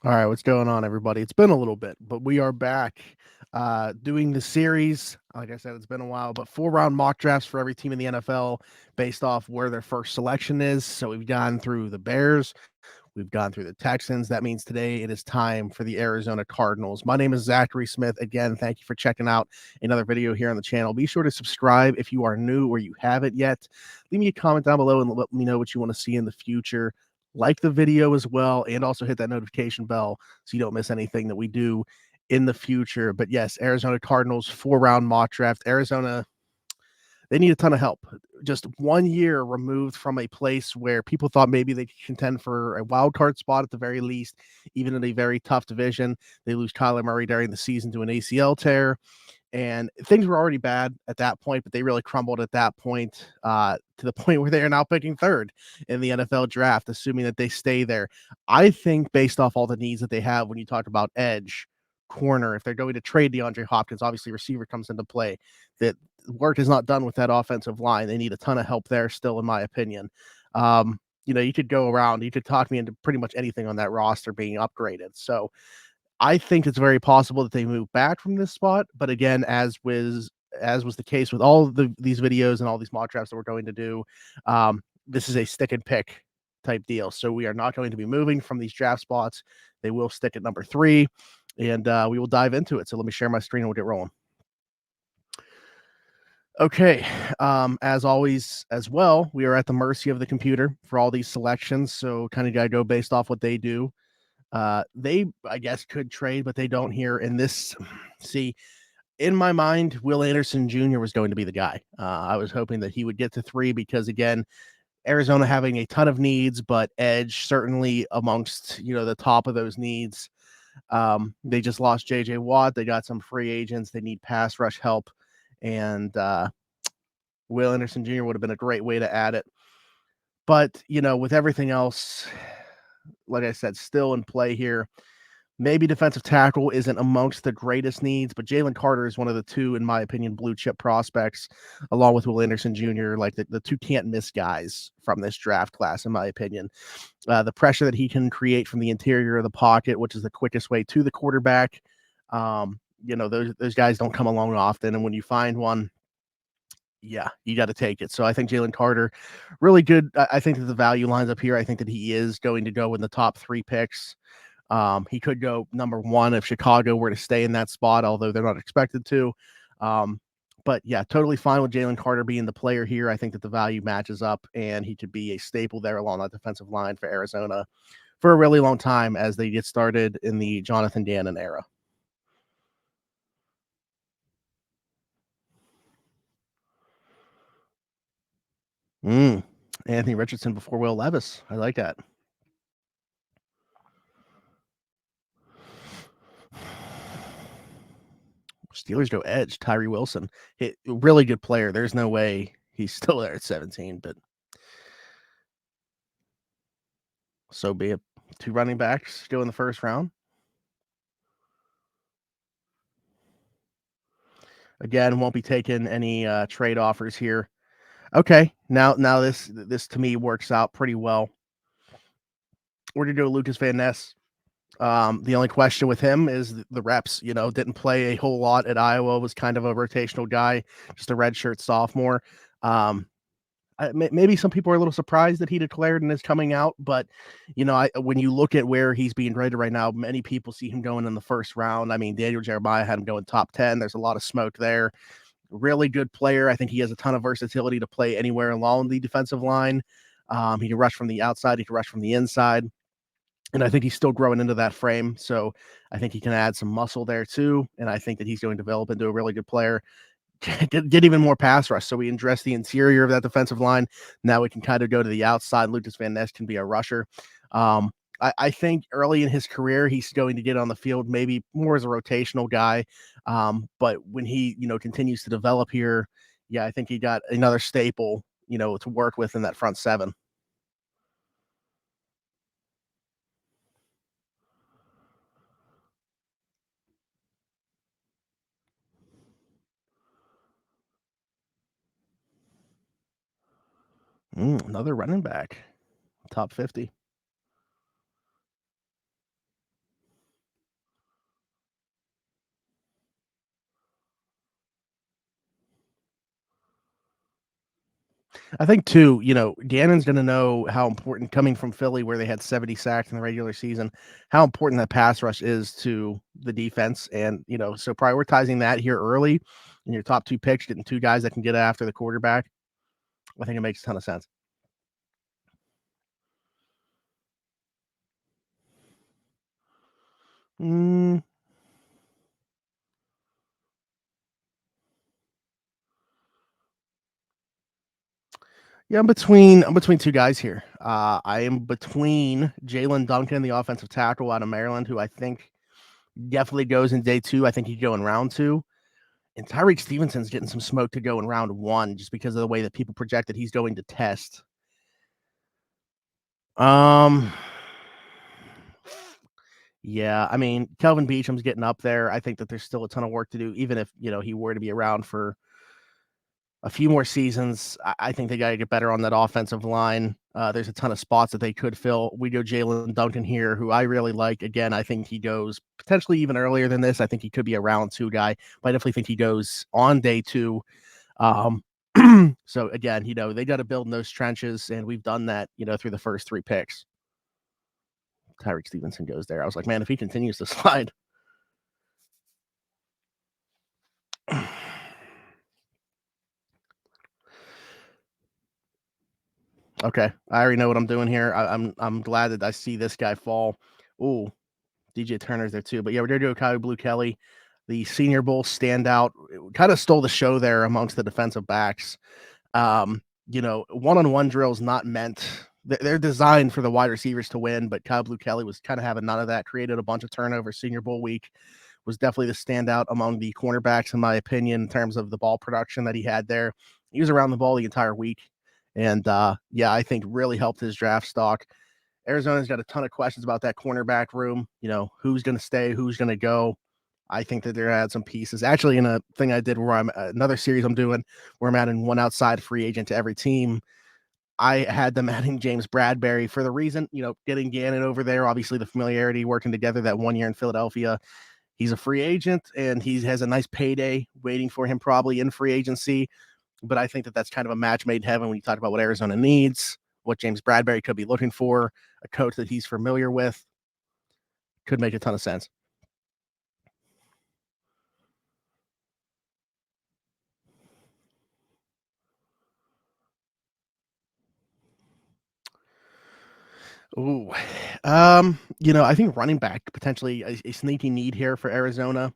All right, what's going on, everybody? It's been a little bit, but we are back doing the series. Like I said, it's been a while, but 4 round mock drafts for every team in the NFL based off where their first selection is. So we've gone through the Bears, we've gone through the Texans. That means today it is time for the Arizona Cardinals. My name is Zachary Smith. Again, thank you for checking out another video here on the channel. Be sure to subscribe if you are new or you haven't yet. Leave me a comment down below and let me know what you want to see in the future. Like the video as well, and also hit that notification bell so you don't miss anything that we do in the future. But yes, Arizona Cardinals 4 round mock draft. Arizona, they need a ton of help. Just 1 year removed from a place where people thought maybe they could contend for a wild card spot at the very least, even in a very tough division. They lose Kyler Murray during the season to an ACL tear, and things were already bad at that point, but they really crumbled at that point, to the point where they are now picking third in the NFL draft, assuming that they stay there. I think based off all the needs that they have, when you talk about edge, corner, if they're going to trade DeAndre Hopkins, obviously receiver comes into play, that work is not done with that offensive line. They need a ton of help there still, in my opinion. You could go around, you could talk me into pretty much anything on that roster being upgraded. So I think it's very possible that they move back from this spot, but again, as was the case with all of these videos and all these mock drafts that we're going to do, this is a stick and pick type deal. So we are not going to be moving from these draft spots. They will stick at number 3, and we will dive into it. So let me share my screen and we'll get rolling. Okay, as always, as well, we are at the mercy of the computer for all these selections. So kind of got to go based off what they do. They, I guess, could trade, but they don't here in this. See, in my mind, Will Anderson Jr. was going to be the guy. I was hoping that he would get to 3 because, again, Arizona having a ton of needs, but edge certainly amongst the top of those needs. They just lost J.J. Watt. They got some free agents. They need pass rush help, and Will Anderson Jr. would have been a great way to add it. But with everything else, like I said, still in play here. Maybe defensive tackle isn't amongst the greatest needs, but Jalen Carter is one of the two, in my opinion, blue chip prospects, along with Will Anderson Jr., like the two can't miss guys from this draft class, in my opinion. The pressure that he can create from the interior of the pocket, which is the quickest way to the quarterback. Those guys don't come along often. And when you find one, yeah, you got to take it. So I think Jalen Carter, really good. I think that the value lines up here. I think that he is going to go in the top 3 picks. He could go number 1 if Chicago were to stay in that spot, although they're not expected to. Um, but yeah, totally fine with Jalen Carter being the player here. I think that the value matches up, and he could be a staple there along that defensive line for Arizona for a really long time as they get started in the Jonathan Gannon era. Mm. Anthony Richardson before Will Levis. I like that. Steelers go edge. Tyree Wilson, really good player. There's no way he's still there at 17, but so be it. 2 running backs go in the first round. Again, won't be taking any trade offers here. Okay, now this to me works out pretty well. We're gonna go Lucas Van Ness. The only question with him is the reps. Didn't play a whole lot at Iowa. Was kind of a rotational guy, just a redshirt sophomore. Um, maybe some people are a little surprised that he declared and is coming out, but when you look at where he's being rated right now, many people see him going in the first round. I mean, Daniel Jeremiah had him going top 10. There's a lot of smoke there. Really good player. I think he has a ton of versatility to play anywhere along the defensive line. He can rush from the outside. He can rush from the inside. And I think he's still growing into that frame. So I think he can add some muscle there too. And I think that he's going to develop into a really good player. Get even more pass rush. So we address the interior of that defensive line. Now we can kind of go to the outside. Lucas Van Ness can be a rusher. I think early in his career, he's going to get on the field maybe more as a rotational guy. But when he, continues to develop here, yeah, I think he got another staple, to work with in that front 7. Another running back, top 50. I think too, Gannon's gonna know how important coming from Philly where they had 70 sacks in the regular season, how important that pass rush is to the defense. And, so prioritizing that here early in your top 2 picks, getting 2 guys that can get after the quarterback, I think it makes a ton of sense. Mm, yeah, I'm between 2 guys here. I am between Jalen Duncan, the offensive tackle out of Maryland, who I think definitely goes in day 2. I think he'd go in round 2. And Tyreek Stevenson's getting some smoke to go in round 1 just because of the way that people project that he's going to test. Um, yeah, I mean, Kelvin Beacham's getting up there. I think that there's still a ton of work to do, even if, he were to be around for a few more seasons. I think they got to get better on that offensive line. There's a ton of spots that they could fill. We go Jalen Duncan here, who I really like. Again, I think he goes potentially even earlier than this. I think he could be a round 2 guy, but I definitely think he goes on day 2. Um, so again, they got to build in those trenches, and we've done that, through the first 3 picks. Tyreek Stevenson goes there. I was like, man, if he continues to slide. Okay, I already know what I'm doing here. I'm glad that I see this guy fall. Ooh, DJ Turner's there too. But yeah, we're gonna do Kyle Blue Kelly, the Senior Bowl standout. Kind of stole the show there amongst the defensive backs. One-on-one drills not meant. They're designed for the wide receivers to win, but Kyle Blue Kelly was kind of having none of that. Created a bunch of turnovers. Senior Bowl week was definitely the standout among the cornerbacks, in my opinion, in terms of the ball production that he had there. He was around the ball the entire week, and yeah, I think really helped his draft stock. Arizona's got a ton of questions about that cornerback room. Who's going to stay, who's going to go. I think that they're add some pieces. Actually, in a thing I did where I'm another series I'm doing where I'm adding one outside free agent to every team. I had them adding James Bradbury for the reason, getting Gannon over there. Obviously, the familiarity working together that 1 year in Philadelphia. He's a free agent and he has a nice payday waiting for him probably in free agency. But I think that that's kind of a match made in heaven when you talk about what Arizona needs, what James Bradbury could be looking for, a coach that he's familiar with. Could make a ton of sense. Ooh, I think running back potentially a sneaky need here for Arizona.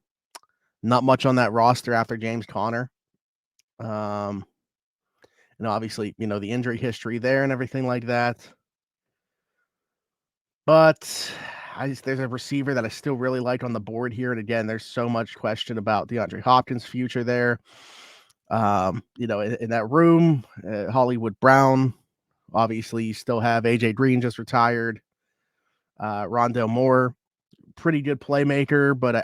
Not much on that roster after James Conner. Um, obviously, the injury history there and everything like that. But there's a receiver that I still really like on the board here. And again, there's so much question about DeAndre Hopkins' future there. In that room, Hollywood Brown. Obviously, you still have AJ Green just retired. Rondell Moore, pretty good playmaker, but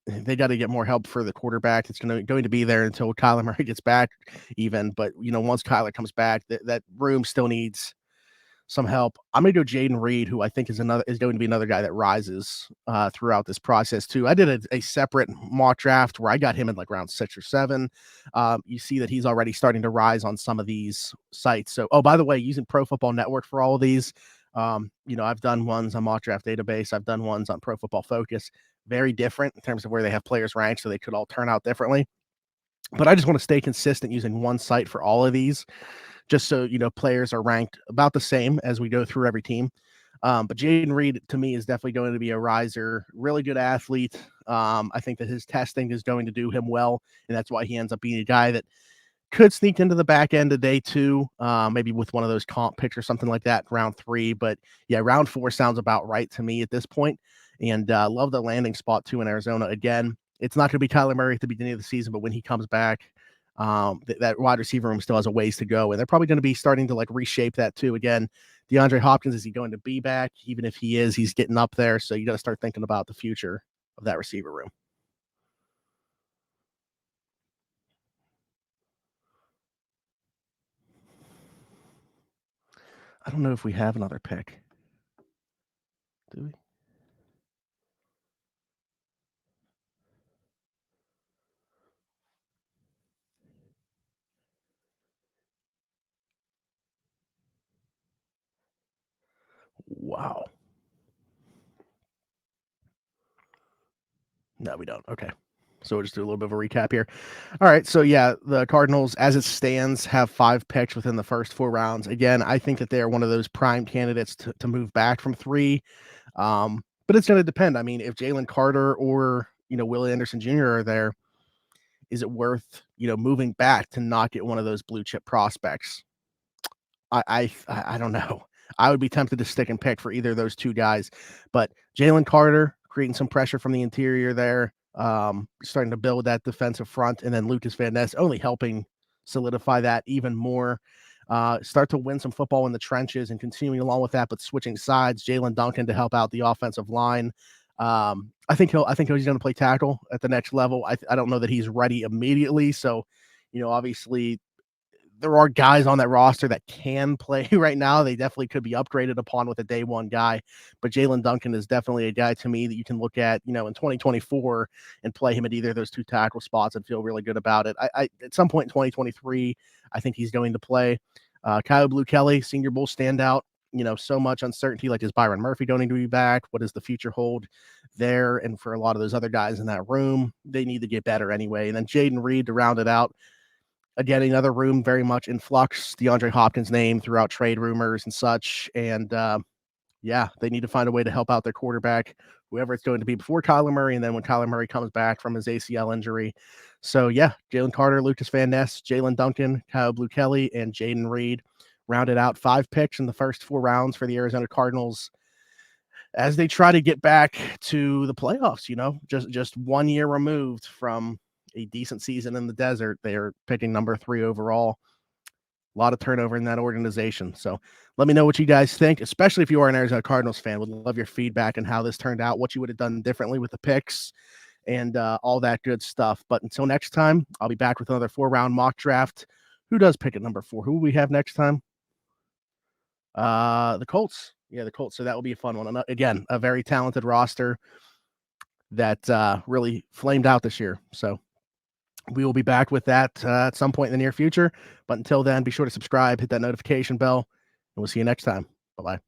they got to get more help for the quarterback. It's going to be there until Kyler Murray gets back, even. But once Kyler comes back, that room still needs some help. I'm gonna go Jaden Reed, who I think is going to be another guy that rises throughout this process too. I did a separate mock draft where I got him in like round 6 or 7. You see that he's already starting to rise on some of these sites. So, oh, by the way, using Pro Football Network for all of these. I've done ones on Mock Draft Database. I've done ones on Pro Football Focus. Very different in terms of where they have players ranked, so they could all turn out differently. But I just want to stay consistent using one site for all of these just so players are ranked about the same as we go through every team. But Jaden Reed to me is definitely going to be a riser, really good athlete. I think that his testing is going to do him well, and that's why he ends up being a guy that could sneak into the back end of day 2, maybe with one of those comp picks or something like that, round 3. But yeah, round 4 sounds about right to me at this point. And love the landing spot too in Arizona. Again, it's not going to be Kyler Murray at the beginning of the season, but when he comes back, that wide receiver room still has a ways to go. And they're probably going to be starting to like reshape that too. Again, DeAndre Hopkins, is he going to be back? Even if he is, he's getting up there. So you got to start thinking about the future of that receiver room. I don't know if we have another pick. Do we? Wow. No, we don't. Okay. So we'll just do a little bit of a recap here. All right. So yeah, the Cardinals, as it stands, have 5 picks within the first 4 rounds. Again, I think that they are one of those prime candidates to move back from 3. But it's going to depend. I mean, if Jalen Carter or Willie Anderson Jr. are there, is it worth moving back to not get one of those blue chip prospects? I don't know. I would be tempted to stick and pick for either of those 2 guys, but Jalen Carter creating some pressure from the interior there, starting to build that defensive front, and then Lucas Van Ness only helping solidify that even more. Start to win some football in the trenches and continuing along with that, but switching sides. Jalen Duncan to help out the offensive line. I think he's going to play tackle at the next level. I don't know that he's ready immediately, so obviously there are guys on that roster that can play right now. They definitely could be upgraded upon with a day one guy, but Jalen Duncan is definitely a guy to me that you can look at, in 2024 and play him at either of those 2 tackle spots and feel really good about it. I at some point in 2023, I think he's going to play. Kyle Blue Kelly, Senior Bowl standout. So much uncertainty. Like, is Byron Murphy going to be back? What does the future hold there? And for a lot of those other guys in that room, they need to get better anyway. And then Jaden Reed to round it out. Again, another room very much in flux. DeAndre Hopkins' name throughout trade rumors and such. And yeah, they need to find a way to help out their quarterback, whoever it's going to be, before Kyler Murray, and then when Kyler Murray comes back from his ACL injury. So yeah, Jalen Carter, Lucas Van Ness, Jalen Duncan, Kyle Blue Kelly, and Jaden Reed rounded out 5 picks in the first 4 rounds for the Arizona Cardinals as they try to get back to the playoffs. Just 1 year removed from a decent season in the desert. They are picking number 3 overall. A lot of turnover in that organization. So let me know what you guys think, especially if you are an Arizona Cardinals fan. Would love your feedback on how this turned out, what you would have done differently with the picks, and all that good stuff. But until next time, I'll be back with another 4-round mock draft. Who does pick at number 4? Who will we have next time? The Colts. Yeah, the Colts. So that will be a fun one. And again, a very talented roster that really flamed out this year. So we will be back with that at some point in the near future. But until then, be sure to subscribe, hit that notification bell, and we'll see you next time. Bye-bye.